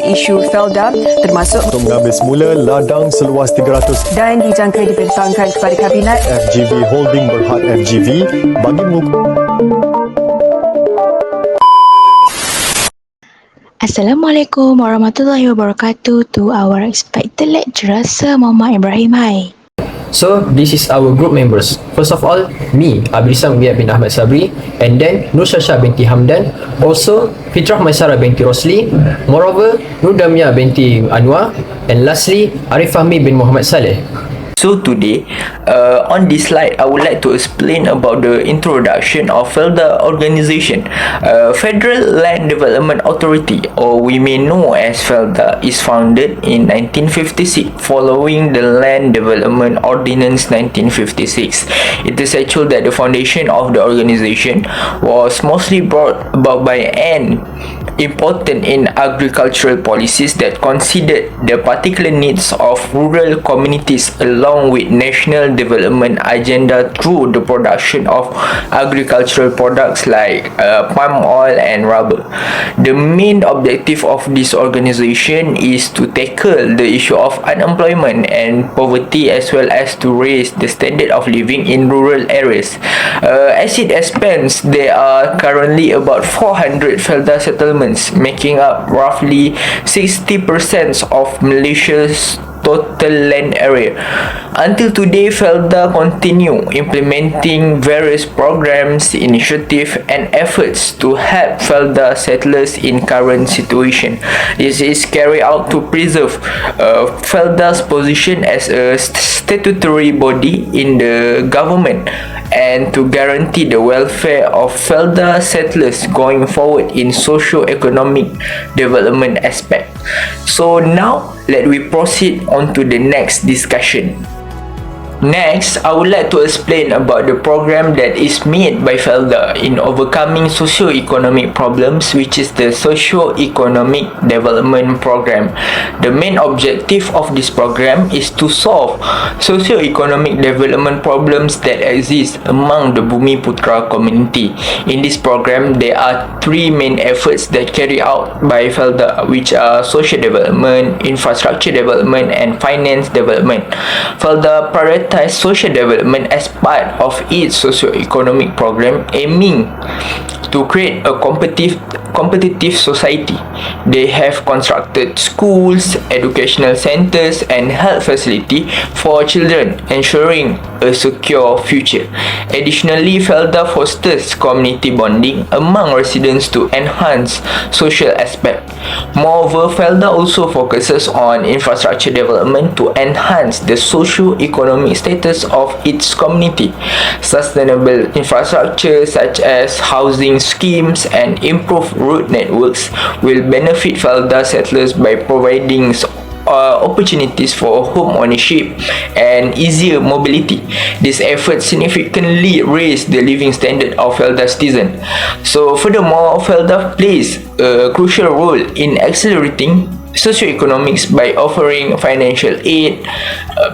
isu Felda termasuk untuk mengambil semula ladang seluas 300 dan dijangka dibentangkan kepada Kabinet. FGV Holding berhad FGV bagi Assalamualaikum warahmatullahi wabarakatuh to our expected lecturer Sir Muhammad Ibrahim. Hai. So, this is our group members. First of all, me, Abrisam Wiyad bin Ahmad Sabri, and then Nur Shasha binti Hamdan, also Fitrah Maisara binti Rosli, moreover, Nur Damia binti Anwar, and lastly, Arif Fahmi bin Muhammad Saleh. So today, on this slide, I would like to explain about the introduction of Felda organization. Federal Land Development Authority, or we may know as Felda, is founded in 1956 following the Land Development Ordinance 1956. It is actual that the foundation of the organization was mostly brought about by an important in agricultural policies that considered the particular needs of rural communities along with national development agenda through the production of agricultural products like palm oil and rubber. The main objective of this organization is to tackle the issue of unemployment and poverty as well as to raise the standard of living in rural areas. As it expands, there are currently about 400 Felda settlements, making up roughly 60% of Malaysia's total land area. Until today, Felda continue implementing various programs, initiatives and efforts to help Felda settlers in current situation. This is carried out to preserve Felda's position as a statutory body in the government and to guarantee the welfare of Felda settlers going forward in socio-economic development aspect. So now, let we proceed on to the next discussion. Next, I would like to explain about the program that is made by Felda in overcoming socio-economic problems, which is the socio-economic development program. The main objective of this program is to solve socio-economic development problems that exist among the Bumi Putra community. In this program, there are three main efforts that carry out by Felda, which are social development, infrastructure development and finance development. Felda prioritizes social development as part of its socio-economic program, aiming to create a competitive society. They have constructed schools, educational centers and health facility for children, ensuring a secure future. Additionally, Felda fosters community bonding among residents to enhance social aspect. Moreover, Felda also focuses on infrastructure development to enhance the socio-economic status of its community. Sustainable infrastructure such as housing schemes and improved road networks will benefit Felda settlers by providing opportunities for home ownership and easier mobility. This effort significantly raised the living standard of Felda citizens. So furthermore, Felda plays a crucial role in accelerating socioeconomics by offering financial aid,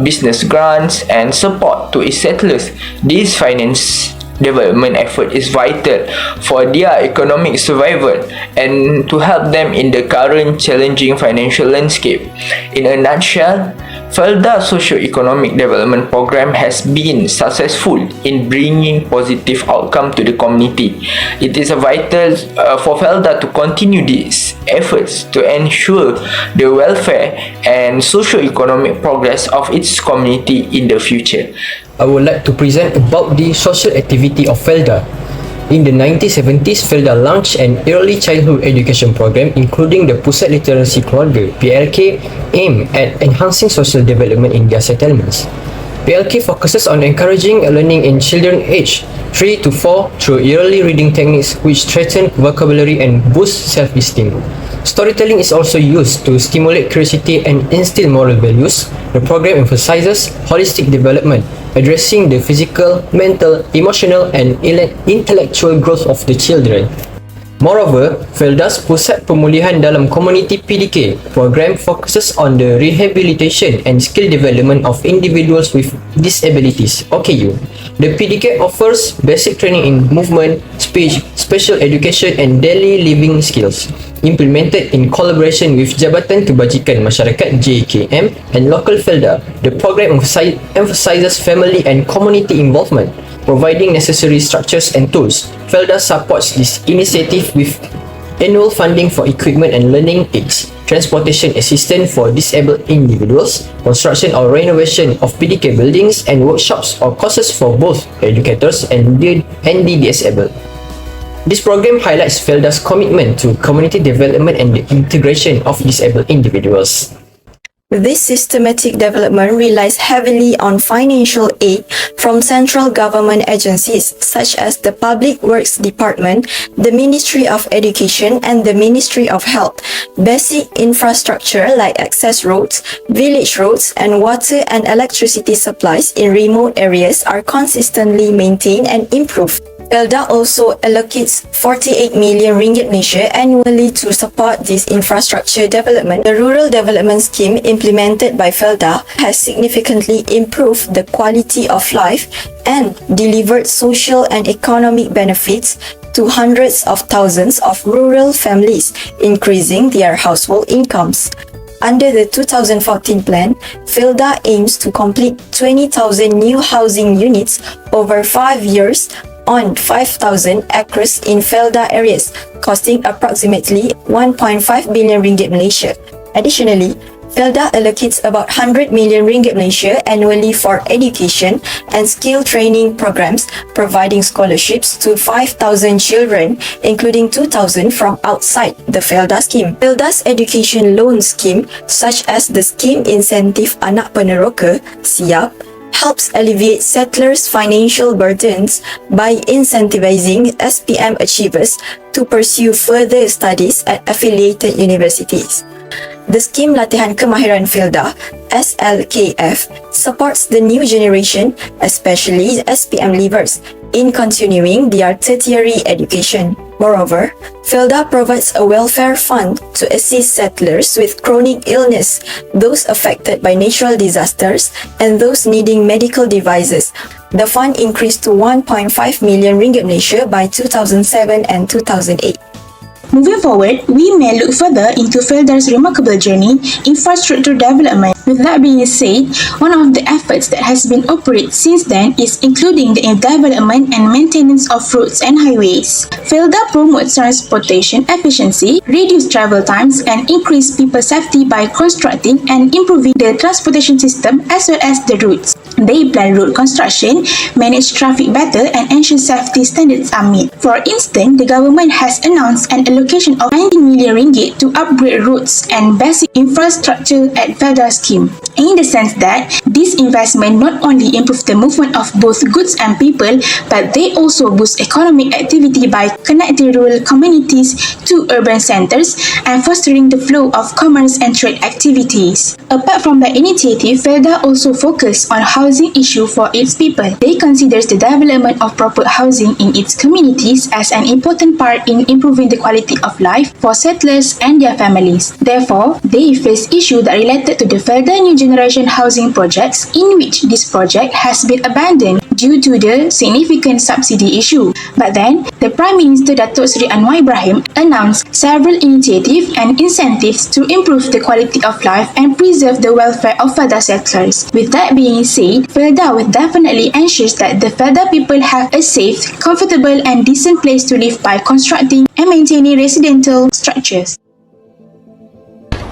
business grants and support to its settlers. This finance development effort is vital for their economic survival and to help them in the current challenging financial landscape. In a nutshell, Felda socio-economic development program has been successful in bringing positive outcome to the community. It is vital for Felda to continue these efforts to ensure the welfare and socio-economic progress of its community in the future. I would like to present about the social activity of Felda. In the 1970s, Felda launched an early childhood education program including the Pusat Literasi Keluarga (PLK), aimed at enhancing social development in their settlements. PLK focuses on encouraging learning in children aged 3 to 4 through early reading techniques which strengthen vocabulary and boost self-esteem. Storytelling is also used to stimulate curiosity and instill moral values. The program emphasizes holistic development, addressing the physical, mental, emotional, and intellectual growth of the children. Moreover, Felda's Pusat Pemulihan dalam Komuniti PDK program focuses on the rehabilitation and skill development of individuals with disabilities, OKU. The PDK offers basic training in movement, speech, special education and daily living skills, implemented in collaboration with Jabatan Kebajikan Masyarakat JKM and local Felda. The program emphasizes family and community involvement, providing necessary structures and tools. Felda supports this initiative with annual funding for equipment and learning aids, transportation assistance for disabled individuals, construction or renovation of PDK buildings, and workshops or courses for both educators and the disabled. This program highlights Felda's commitment to community development and the integration of disabled individuals. This systematic development relies heavily on financial aid from central government agencies such as the Public Works Department, the Ministry of Education and the Ministry of Health. Basic infrastructure like access roads, village roads and water and electricity supplies in remote areas are consistently maintained and improved. Felda also allocates 48 million ringgit Malaysia annually to support this infrastructure development. The Rural Development Scheme implemented by Felda has significantly improved the quality of life and delivered social and economic benefits to hundreds of thousands of rural families, increasing their household incomes. Under the 2014 plan, Felda aims to complete 20,000 new housing units over 5 years on 5,000 acres in Felda areas, costing approximately 1.5 billion ringgit Malaysia. Additionally, Felda allocates about 100 million ringgit Malaysia annually for education and skill training programs, providing scholarships to 5,000 children, including 2,000 from outside the Felda scheme. Felda's education loan scheme, such as the Scheme Incentive Anak Peneroka, SIAP, helps alleviate settlers' financial burdens by incentivizing SPM achievers to pursue further studies at affiliated universities. The Scheme Latihan Kemahiran Felda, SLKF, supports the new generation, especially SPM leavers, in continuing their tertiary education. Moreover, Felda provides a welfare fund to assist settlers with chronic illness, those affected by natural disasters, and those needing medical devices. The fund increased to 1.5 million ringgit Malaysia by 2007 and 2008. Moving forward, we may look further into Felda's remarkable journey in infrastructure development. With that being said, one of the efforts that has been operated since then is including the development and maintenance of roads and highways. Felda promotes transportation efficiency, reduce travel times, and increase people safety by constructing and improving the transportation system as well as the routes. They plan road construction, manage traffic better, and ensure safety standards are met. For instance, the government has announced an allocation of 90 million ringgit to upgrade roads and basic infrastructure at Felda scheme, in the sense that this investment not only improves the movement of both goods and people, but they also boost economic activity by connecting rural communities to urban centers and fostering the flow of commerce and trade activities. Apart from the initiative, Felda also focus on housing issue for its people. They consider the development of proper housing in its communities as an important part in improving the quality of life for settlers and their families. Therefore, they face issues that related to the Felda New Generation housing projects, in which this project has been abandoned due to the significant subsidy issue. But then, the Prime Minister Datuk Seri Anwar Ibrahim announced several initiatives and incentives to improve the quality of life and preserve the welfare of Felda settlers. With that being said, Felda will definitely ensure that the Felda people have a safe, comfortable and decent place to live by constructing and maintaining residential structures.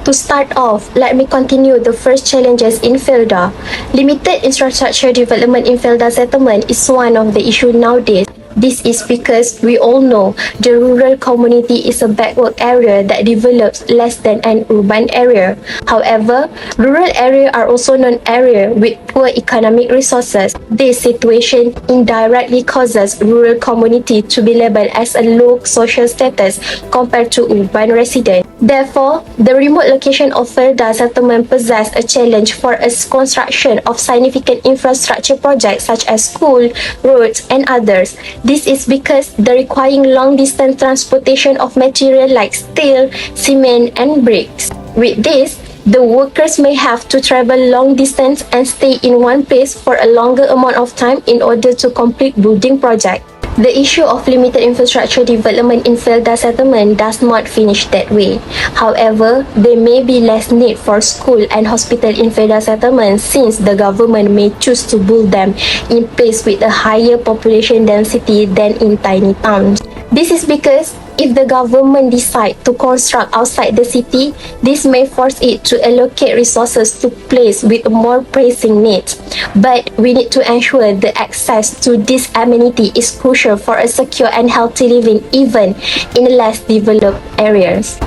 To start off, let me continue the first challenges in Felda. Limited infrastructure development in Felda settlement is one of the issues nowadays. This is because we all know the rural community is a backward area that develops less than an urban area. However, rural areas are also non-area with poor economic resources. This situation indirectly causes rural community to be labeled as a low social status compared to urban residents. Therefore, the remote location of Felda settlement possess a challenge for a construction of significant infrastructure projects such as school, roads, and others. This is because the requiring long-distance transportation of material like steel, cement, and bricks. With this, the workers may have to travel long distance and stay in one place for a longer amount of time in order to complete building project. The issue of limited infrastructure development in Felda settlement does not finish that way. However, there may be less need for school and hospital in Felda settlement since the government may choose to build them in place with a higher population density than in tiny towns. This is because if the government decide to construct outside the city, this may force it to allocate resources to place with more pressing needs. But we need to ensure the access to this amenity is crucial for a secure and healthy living even in less developed areas.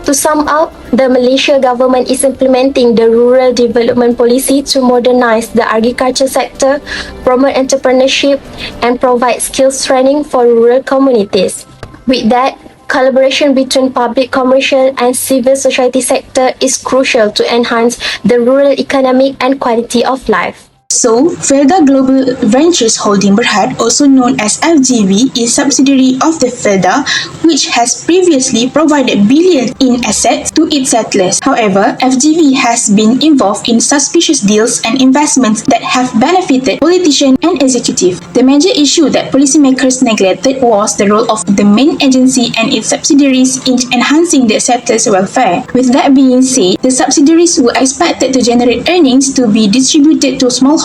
To sum up, the Malaysia government is implementing the rural development policy to modernize the agriculture sector, promote entrepreneurship, and provide skills training for rural communities. With that, collaboration between public, commercial, and civil society sector is crucial to enhance the rural economic and quality of life. So, Felda Global Ventures Holding Berhad, also known as FGV, is subsidiary of the Felda, which has previously provided billions in assets to its settlers. However, FGV has been involved in suspicious deals and investments that have benefited politicians and executive. The major issue that policymakers neglected was the role of the main agency and its subsidiaries in enhancing the settlers' welfare. With that being said, the subsidiaries were expected to generate earnings to be distributed to smallholders,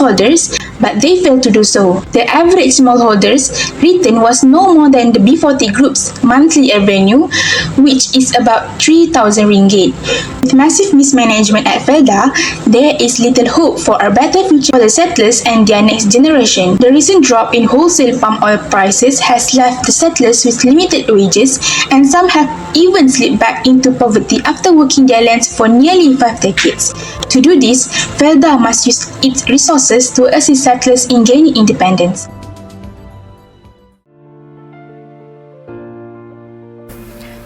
but they failed to do so. The average smallholders' return was no more than the B40 group's monthly revenue, which is about 3,000 ringgit. With massive mismanagement at Felda, there is little hope for a better future for the settlers and their next generation. The recent drop in wholesale palm oil prices has left the settlers with limited wages, and some have even slipped back into poverty after working their lands for nearly 5 decades. To do this, Felda must use its resources to assist settlers in gaining independence.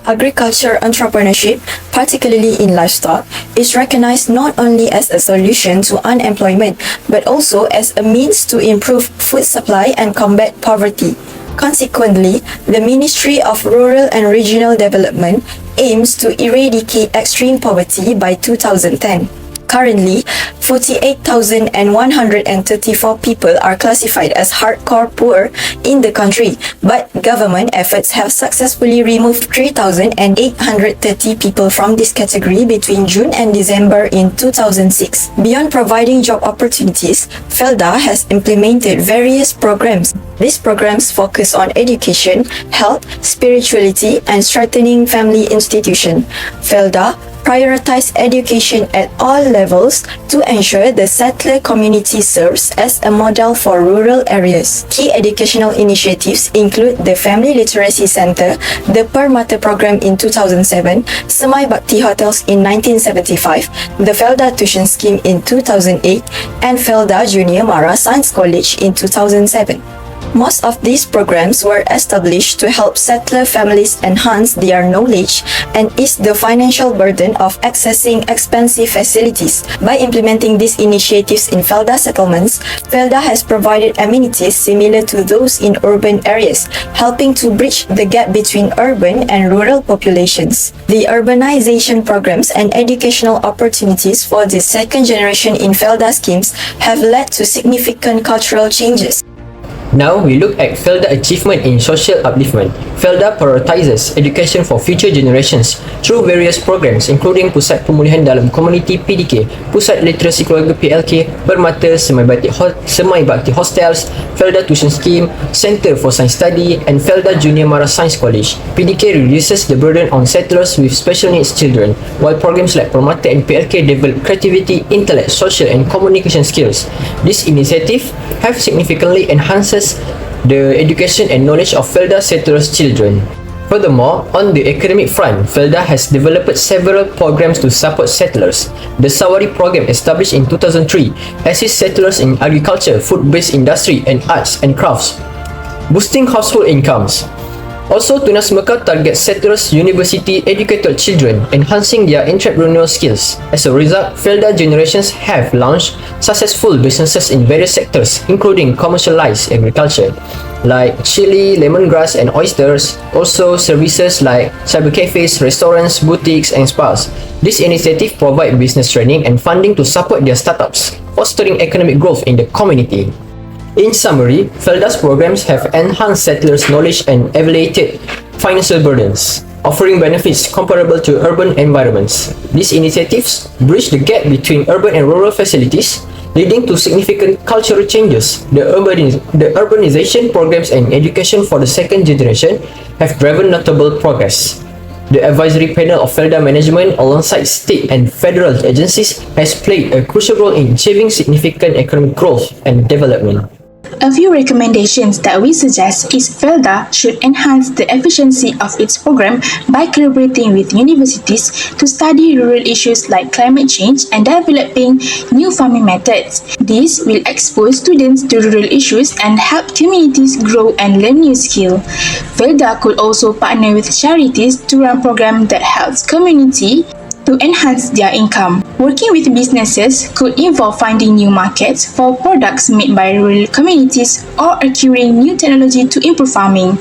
Agriculture entrepreneurship, particularly in livestock, is recognized not only as a solution to unemployment, but also as a means to improve food supply and combat poverty. Consequently, the Ministry of Rural and Regional Development aims to eradicate extreme poverty by 2010. Currently, 48,134 people are classified as hardcore poor in the country, but government efforts have successfully removed 3,830 people from this category between June and December in 2006. Beyond providing job opportunities, Felda has implemented various programs. These programs focus on education, health, spirituality, and strengthening family institutions. Felda prioritize education at all levels to ensure the settler community serves as a model for rural areas. Key educational initiatives include the Family Literacy Center, the Permata program in 2007, Semai Bhakti Hotels in 1975, the Felda Tuition Scheme in 2008, and Felda Junior Mara Science College in 2007. Most of these programs were established to help settler families enhance their knowledge and ease the financial burden of accessing expensive facilities. By implementing these initiatives in Felda settlements, Felda has provided amenities similar to those in urban areas, helping to bridge the gap between urban and rural populations. The urbanization programs and educational opportunities for the second generation in Felda schemes have led to significant cultural changes. Now we look at Felda achievement in social upliftment. Felda prioritizes education for future generations through various programs including Pusat Pemulihan Dalam Komuniti PDK, Pusat Literasi Keluarga PLK, Permata, Semai Bhakti Hostels, Felda Tuition Scheme, Center for Science Study, and Felda Junior Mara Science College. PDK reduces the burden on settlers with special needs children, while programs like Permata and PLK develop creativity, intellect, social, and communication skills. This initiative have significantly enhanced the education and knowledge of Felda settlers' children. Furthermore, on the academic front, Felda has developed several programs to support settlers. The Sawari program, established in 2003, assists settlers in agriculture, food-based industry, and arts and crafts, boosting household incomes. Also, Tunas Mekah targets settlers university-educated children, enhancing their entrepreneurial skills. As a result, Felda generations have launched successful businesses in various sectors, including commercialized agriculture, like chili, lemongrass, and oysters. Also, services like cyber cafes, restaurants, boutiques, and spas. This initiative provide business training and funding to support their startups, fostering economic growth in the community. In summary, Felda's programs have enhanced settlers' knowledge and alleviated financial burdens, offering benefits comparable to urban environments. These initiatives bridge the gap between urban and rural facilities, leading to significant cultural changes. The urbanization programs and education for the second generation have driven notable progress. The advisory panel of Felda management, alongside state and federal agencies, has played a crucial role in achieving significant economic growth and development. A few recommendations that we suggest is Felda should enhance the efficiency of its program by collaborating with universities to study rural issues like climate change and developing new farming methods. This will expose students to rural issues and help communities grow and learn new skills. Felda could also partner with charities to run programs that helps community to enhance their income. Working with businesses could involve finding new markets for products made by rural communities or acquiring new technology to improve farming.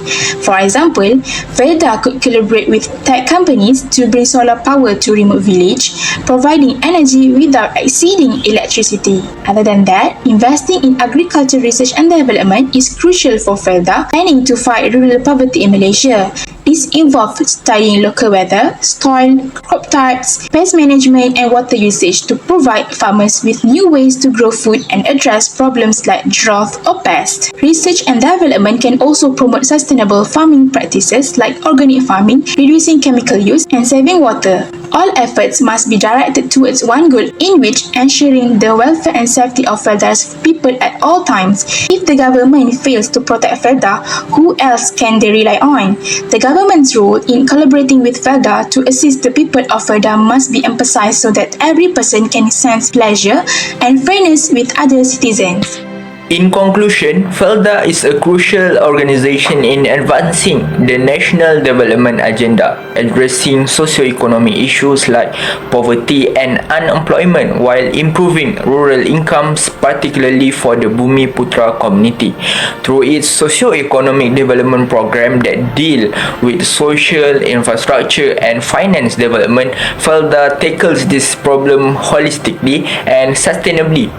For example, Felda could collaborate with tech companies to bring solar power to remote village, providing energy without exceeding electricity. Other than that, investing in agriculture research and development is crucial for Felda, planning to fight rural poverty in Malaysia. This involves studying local weather, soil, crop types, pest management, and water usage to provide farmers with new ways to grow food and address problems like drought or pest. Research and development can also promote sustainable farming practices like organic farming, reducing chemical use, and saving water. All efforts must be directed towards one goal, in which ensuring the welfare and safety of Felda's people at all times. If the government fails to protect Felda, who else can they rely on? The government's role in collaborating with Felda to assist the people of Felda must be emphasized so that every person can sense pleasure and fairness with other citizens. In conclusion, Felda is a crucial organization in advancing the national development agenda, addressing socio-economic issues like poverty and unemployment while improving rural incomes, particularly for the Bumi Putra community. Through its socio-economic development program that deal with social, infrastructure and finance development, Felda tackles this problem holistically and sustainably.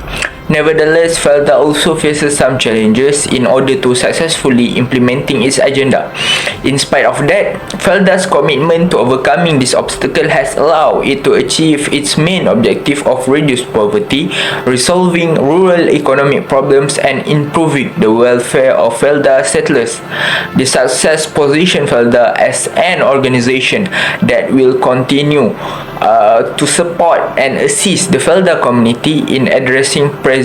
Nevertheless, Felda also faces some challenges in order to successfully implementing its agenda. In spite of that, Felda's commitment to overcoming this obstacle has allowed it to achieve its main objective of reduced poverty, resolving rural economic problems and improving the welfare of Felda settlers. The success positions Felda as an organization that will continue to support and assist the Felda community in addressing present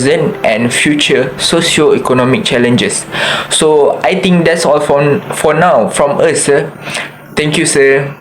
and future socio-economic challenges. So I think that's all for now from us, sir. Thank you, sir.